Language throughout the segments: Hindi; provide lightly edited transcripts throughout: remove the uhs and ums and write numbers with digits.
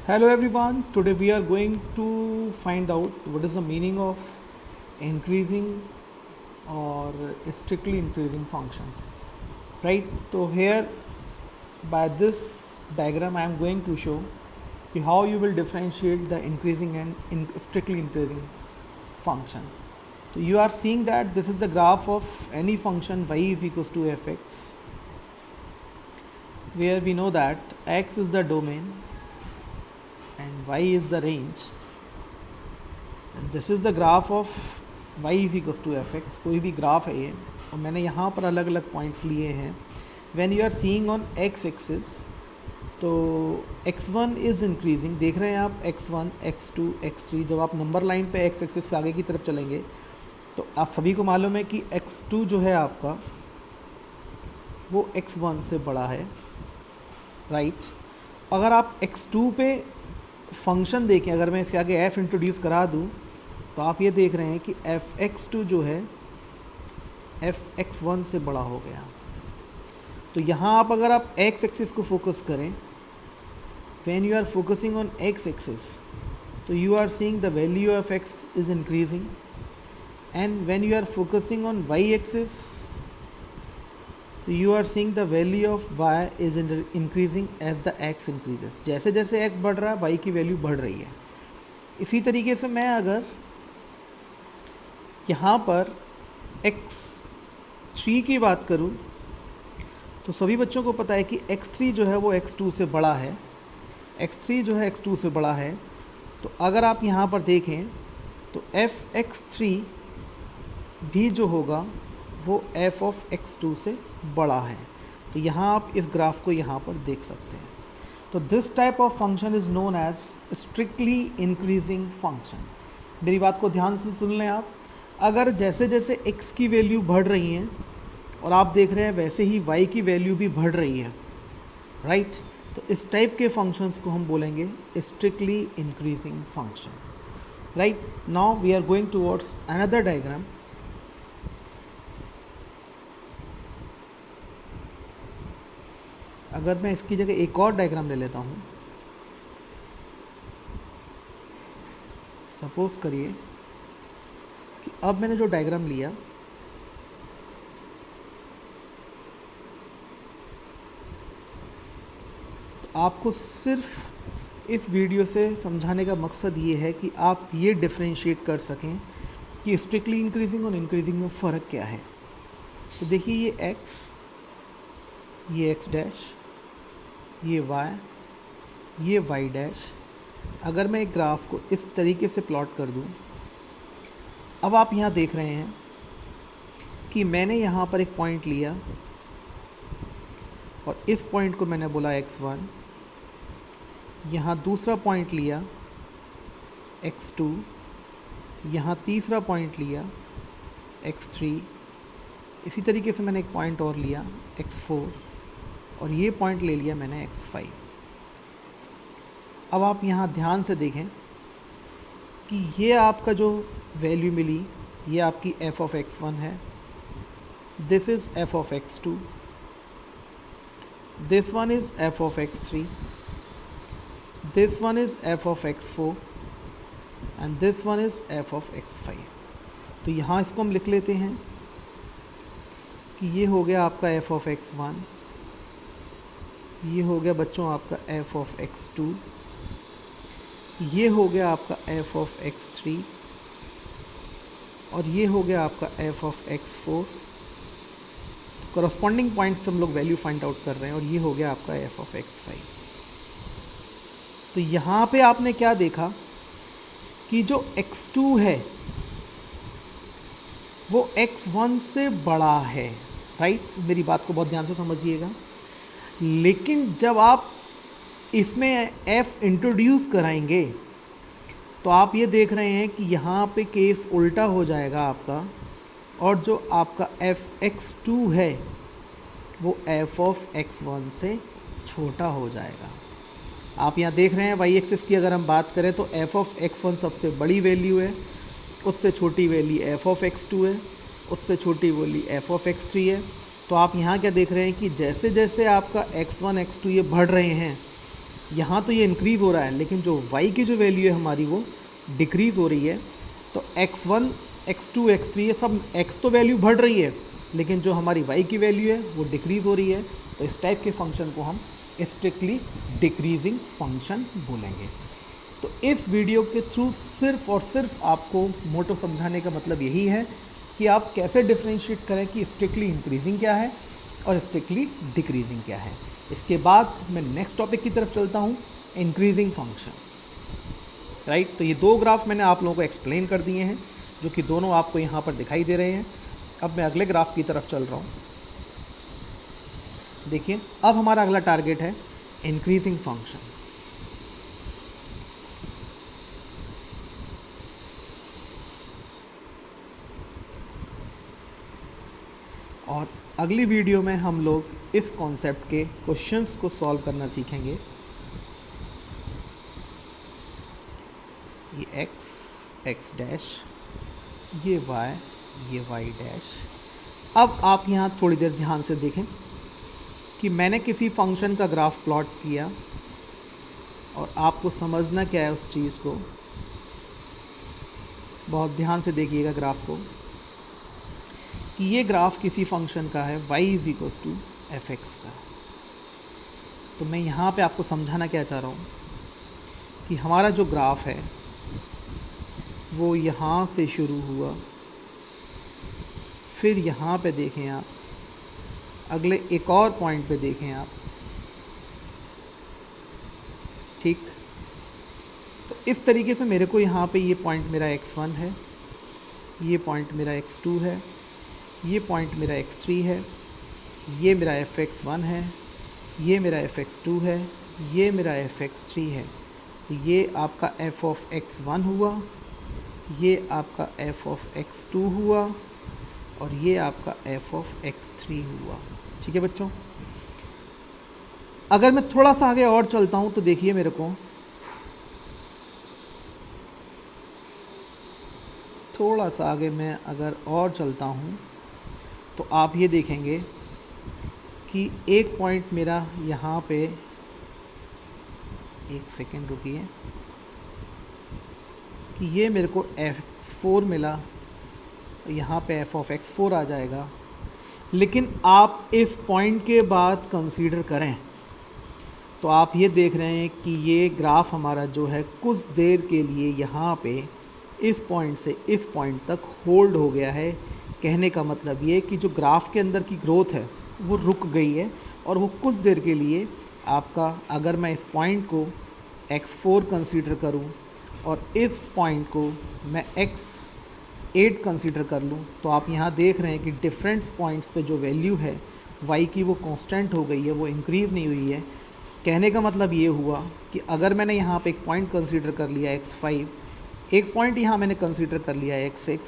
Hello everyone, today we are going to find out what is the meaning of increasing or strictly increasing functions. Right, so here by this diagram I am going to show you how you will differentiate the increasing and strictly increasing function. So you are seeing that this is the graph of any function y is equals to fx, where we know that x is the domain and y is the range. And this is the graph of y is equals to fx. कोई भी ग्राफ है ये, और मैंने यहाँ पर अलग अलग पॉइंट्स लिए हैं. When you are seeing on x axis, तो x1 इज़ इंक्रीजिंग, देख रहे हैं आप x1, x2, x3. जब आप नंबर लाइन पे x एक्सिस पे आगे की तरफ चलेंगे तो आप सभी को मालूम है कि x2 जो है आपका वो x1 से बड़ा है, राइट. अगर आप x2 पे फंक्शन देखें, अगर मैं इसके आगे f इंट्रोड्यूस करा दूँ तो आप ये देख रहे हैं कि fx2 जो है fx1 से बड़ा हो गया. तो यहाँ आप अगर आप x एक्सिस को फोकस करें, when you are focusing on x axis, तो you are seeing the value of x is increasing, and when you are focusing on y axis, तो you are seeing the value of y is increasing as the x increases. जैसे जैसे x बढ़ रहा है y की वैल्यू बढ़ रही है. इसी तरीके से मैं अगर यहाँ पर x3 की बात करूँ, तो सभी बच्चों को पता है कि x3 जो है वो x2 से बड़ा है. x3 जो है x2 से बड़ा है. तो अगर आप यहाँ पर देखें तो fx3 भी जो होगा वो f ऑफ x2 से बड़ा है. तो यहाँ आप इस ग्राफ को यहाँ पर देख सकते हैं. तो this type of function is known as strictly increasing function. मेरी बात को ध्यान से सुन लें आप. अगर जैसे जैसे x की वैल्यू बढ़ रही हैं और आप देख रहे हैं वैसे ही y की वैल्यू भी बढ़ रही है, राइट. तो इस टाइप के फंक्शंस को हम बोलेंगे strictly increasing function, right. Now we are going towards another diagram. अगर मैं इसकी जगह एक और डायग्राम ले लेता हूँ, सपोज करिए कि अब मैंने जो डायग्राम लिया, तो आपको सिर्फ इस वीडियो से समझाने का मकसद ये है कि आप ये डिफरेंशिएट कर सकें कि स्ट्रिक्टली इंक्रीजिंग और इंक्रीजिंग में फ़र्क क्या है. तो देखिए ये x, ये x डैश, ये y, ये y डैश. अगर मैं एक ग्राफ को इस तरीके से प्लॉट कर दूं, अब आप यहाँ देख रहे हैं कि मैंने यहाँ पर एक पॉइंट लिया और इस पॉइंट को मैंने बोला x1, यहाँ दूसरा पॉइंट लिया x2, यहाँ तीसरा पॉइंट लिया x3, इसी तरीके से मैंने एक पॉइंट और लिया x4 और ये पॉइंट ले लिया मैंने x5. अब आप यहाँ ध्यान से देखें कि ये आपका जो वैल्यू मिली ये आपकी f ऑफ x1 है, this is f of x2, this one is f of x3, this one is f of x4 and this one is f of x5. तो यहाँ इसको हम लिख लेते हैं कि ये हो गया आपका f ऑफ x1, ये हो गया बच्चों आपका f ऑफ x2, ये हो गया आपका f ऑफ x3 और ये हो गया आपका f of x4. Corresponding points हम लोग वैल्यू फाइंड आउट कर रहे हैं और ये हो गया आपका f ऑफ x5. तो यहाँ पे आपने क्या देखा कि जो x2 है वो x1 से बड़ा है, राइट. मेरी बात को बहुत ध्यान से समझिएगा. लेकिन जब आप इसमें f इंट्रोड्यूस कराएंगे तो आप ये देख रहे हैं कि यहाँ पे केस उल्टा हो जाएगा आपका, और जो आपका fx2 है वो f ऑफ x1 से छोटा हो जाएगा. आप यहाँ देख रहे हैं y एक्सिस की अगर हम बात करें तो f ऑफ x1 सबसे बड़ी वैल्यू है, उससे छोटी वैल्यू f ऑफ x2 है, उससे छोटी वैल्यू f ऑफ x3 है. तो आप यहाँ क्या देख रहे हैं कि जैसे जैसे आपका x1 x2 ये बढ़ रहे हैं, यहाँ तो ये इंक्रीज़ हो रहा है, लेकिन जो y की जो वैल्यू है हमारी वो डिक्रीज़ हो रही है। तो x1, x2, x3 ये सब x तो वैल्यू बढ़ रही है, लेकिन जो हमारी y की वैल्यू है वो डिक्रीज़ हो रही है। तो इस टाइप के फंक्शन को हम स्ट्रिक्टली डिक्रीजिंग फंक्शन बोलेंगे। तो इस वीडियो के थ्रू सिर्फ और सिर्फ आपको मोटो समझाने का मतलब यही है कि आप कैसे डिफ्रेंशिएट करें कि स्ट्रिक्टली इंक्रीजिंग क्या है और स्ट्रिक्टली डिक्रीजिंग क्या है। इसके बाद मैं नेक्स्ट टॉपिक की तरफ चलता हूँ, इंक्रीजिंग फंक्शन। राइट, तो ये दो ग्राफ मैंने आप लोगों को एक्सप्लेन कर दिए हैं, जो कि दोनों आपको यहाँ पर दिखाई दे रहे हैं। अब मैं अगले ग्राफ की तरफ चल रहा हूँ। देखिए, अब हमारा अगला टारगेट है इंक्रीजिंग फंक्शन। और अगली वीडियो में हम लोग इस कॉन्सेप्ट के क्वेश्चंस को सॉल्व करना सीखेंगे। ये x डैश, ये y डैश। अब आप यहाँ थोड़ी देर ध्यान से देखें कि मैंने किसी फंक्शन का ग्राफ प्लॉट किया और आपको समझना क्या है उस चीज़ को। बहुत ध्यान से देखिएगा ग्राफ को कि ये ग्राफ किसी फंक्शन का है y = f(x) का। तो मैं यहाँ पे आपको समझाना क्या चाह रहा हूँ कि हमारा जो ग्राफ है वो यहाँ से शुरू हुआ, फिर यहाँ पे देखें आप, अगले एक और पॉइंट पे देखें आप। ठीक, तो इस तरीके से मेरे को यहाँ पे ये पॉइंट मेरा x1 है, ये पॉइंट मेरा x2 है, ये पॉइंट मेरा x3 है, ये मेरा fx1 है, ये मेरा fx2 है, ये मेरा fx3 है। तो ये आपका f(x1) हुआ, ये आपका f(x2) हुआ और ये आपका f(x3) हुआ। ठीक है बच्चों, अगर मैं थोड़ा सा आगे और चलता हूँ तो देखिए मेरे को थोड़ा सा आगे मैं अगर और चलता हूँ तो आप ये देखेंगे कि एक पॉइंट मेरा यहाँ पे, एक सेकेंड रुकिए, कि ये मेरे को f(4) मिला, तो यहाँ पे f(x4) आ जाएगा। लेकिन आप इस पॉइंट के बाद कंसीडर करें तो आप ये देख रहे हैं कि ये ग्राफ हमारा जो है कुछ देर के लिए यहाँ पे इस पॉइंट से इस पॉइंट तक होल्ड हो गया है। कहने का मतलब ये कि जो ग्राफ के अंदर की ग्रोथ है वो रुक गई है और वो कुछ देर के लिए आपका, अगर मैं इस पॉइंट को x4 कंसीडर करूं और इस पॉइंट को मैं x8 कंसीडर कर लूं, तो आप यहाँ देख रहे हैं कि डिफरेंट पॉइंट्स पे जो वैल्यू है y की वो कांस्टेंट हो गई है, वो इंक्रीज़ नहीं हुई है। कहने का मतलब ये हुआ कि अगर मैंने यहाँ पे एक पॉइंट कंसीडर कर लिया x5, एक पॉइंट यहाँ मैंने कंसीडर कर लिया x6,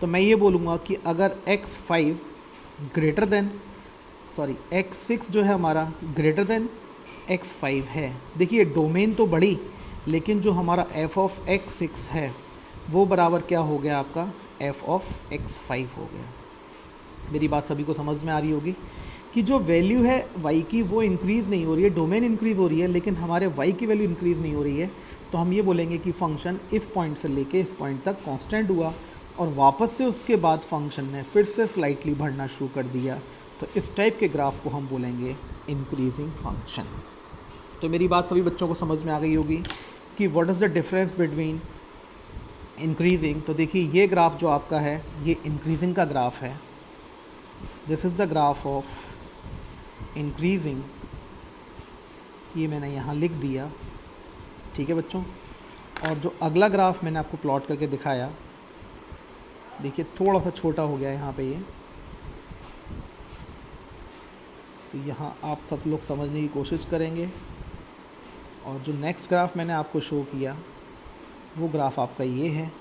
तो मैं ये बोलूँगा कि अगर x5 ग्रेटर देन x6 जो है हमारा ग्रेटर देन x5 है। देखिए डोमेन तो बढ़ी, लेकिन जो हमारा f(x6) है वो बराबर क्या हो गया आपका f(x5) हो गया। मेरी बात सभी को समझ में आ रही होगी कि जो वैल्यू है y की वो इंक्रीज़ नहीं हो रही है, डोमेन इंक्रीज़ हो रही है, लेकिन हमारे y की वैल्यू इंक्रीज़ नहीं हो रही है। तो हम ये बोलेंगे कि फंक्शन इस पॉइंट से लेके इस पॉइंट तक कांस्टेंट हुआ और वापस से उसके बाद फंक्शन ने फिर से स्लाइटली बढ़ना शुरू कर दिया। तो इस टाइप के ग्राफ को हम बोलेंगे इंक्रीजिंग फंक्शन। तो मेरी बात सभी बच्चों को समझ में आ गई होगी कि what is the difference between increasing. तो देखिए ये ग्राफ जो आपका है ये इंक्रीजिंग का ग्राफ है। This is the graph of increasing, ये मैंने यहाँ लिख दिया। ठीक है बच्चों, और जो अगला ग्राफ मैंने आपको प्लॉट करके दिखाया, देखिए थोड़ा सा छोटा हो गया यहाँ पे ये, तो यहाँ आप सब लोग समझने की कोशिश करेंगे। और जो नेक्स्ट ग्राफ मैंने आपको शो किया वो ग्राफ आपका ये है।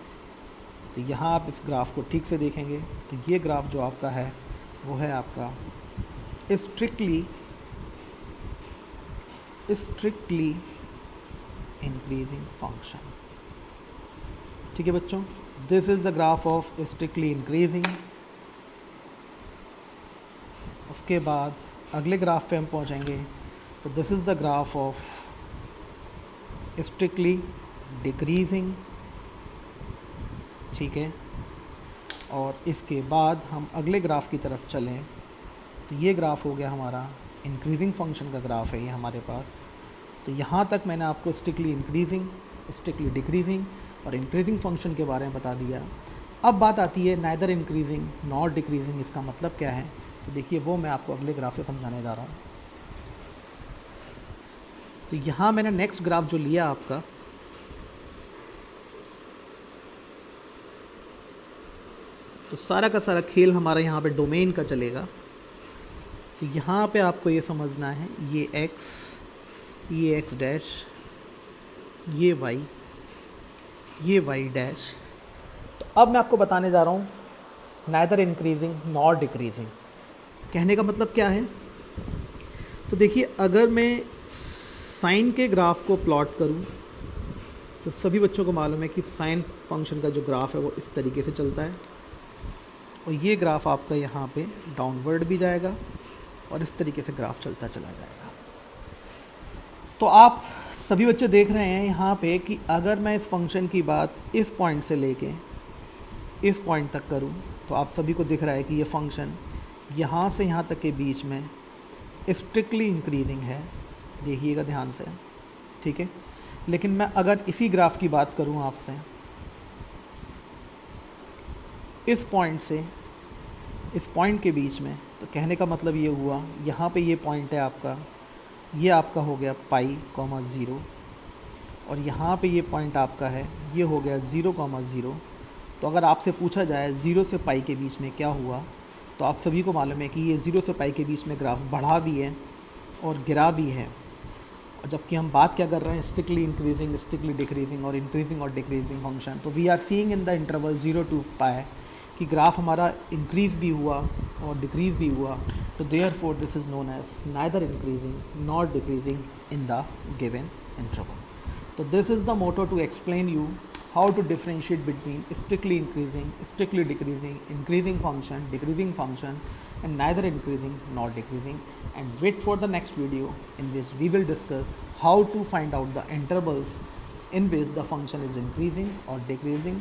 तो यहाँ आप इस ग्राफ को ठीक से देखेंगे तो ये ग्राफ जो आपका है वो है आपका स्ट्रिक्टली इंक्रीजिंग फंक्शन। ठीक है बच्चों, this is the graph of strictly increasing. उसके बाद अगले ग्राफ पे हम पहुंचेंगे। तो this is the graph of strictly decreasing, ठीक है। और इसके बाद हम अगले ग्राफ की तरफ चलें तो ये ग्राफ हो गया हमारा इंक्रीजिंग फंक्शन का ग्राफ है ये हमारे पास। तो यहाँ तक मैंने आपको स्ट्रिक्टली इंक्रीजिंग, स्ट्रिक्टली डिक्रीजिंग और इंक्रीजिंग फंक्शन के बारे में बता दिया। अब बात आती है नाइदर इंक्रीजिंग नॉट डिक्रीजिंग, इसका मतलब क्या है। तो देखिए वो मैं आपको अगले ग्राफ से समझाने जा रहा हूँ। तो यहाँ मैंने नेक्स्ट ग्राफ जो लिया आपका, तो सारा का सारा खेल हमारा यहाँ पे डोमेन का चलेगा। तो यहाँ पे आपको ये समझना है ये x डैश, ये y डैश। तो अब मैं आपको बताने जा रहा हूँ नाइदर इंक्रीजिंग नॉट डिक्रीजिंग। कहने का मतलब क्या है। तो देखिए अगर मैं साइन के ग्राफ को प्लॉट करूँ तो सभी बच्चों को मालूम है कि साइन फंक्शन का जो ग्राफ है वो इस तरीके से चलता है, और ये ग्राफ आपका यहाँ पे डाउनवर्ड भी जाएगा और इस तरीके से ग्राफ चलता चला जाएगा। तो आप सभी बच्चे देख रहे हैं यहाँ पे कि अगर मैं इस फंक्शन की बात इस पॉइंट से लेके इस पॉइंट तक करूँ तो आप सभी को दिख रहा है कि ये फंक्शन यहाँ से यहाँ तक के बीच में स्ट्रिक्टली इंक्रीजिंग है, देखिएगा ध्यान से, ठीक है। लेकिन मैं अगर इसी ग्राफ की बात करूँ आपसे इस पॉइंट से इस पॉइंट के बीच में, तो कहने का मतलब ये हुआ यहाँ पे ये पॉइंट है आपका, ये आपका हो गया पाई कॉमा 0, और यहाँ पे ये पॉइंट आपका है ये हो गया 0 कॉमा 0। तो अगर आपसे पूछा जाए 0 से पाई के बीच में क्या हुआ, तो आप सभी को मालूम है कि ये 0 से पाई के बीच में ग्राफ बढ़ा भी है और गिरा भी है। और जबकि हम बात क्या कर रहे हैं स्ट्रिक्टली इंक्रीजिंग, स्ट्रिक्टली डिक्रीजिंग और इंक्रीजिंग और डिक्रीजिंग फंक्शन, तो we are seeing in the interval 0 to pi कि ग्राफ हमारा इंक्रीज़ भी हुआ और डिक्रीज़ भी हुआ। तो therefore this is known as neither increasing not decreasing in the given interval. तो this is the motto to explain you how to differentiate between strictly increasing, strictly decreasing, increasing function, decreasing function, and neither increasing nor decreasing. And wait for the next video in which we will discuss how to find out the intervals in which the function is increasing or decreasing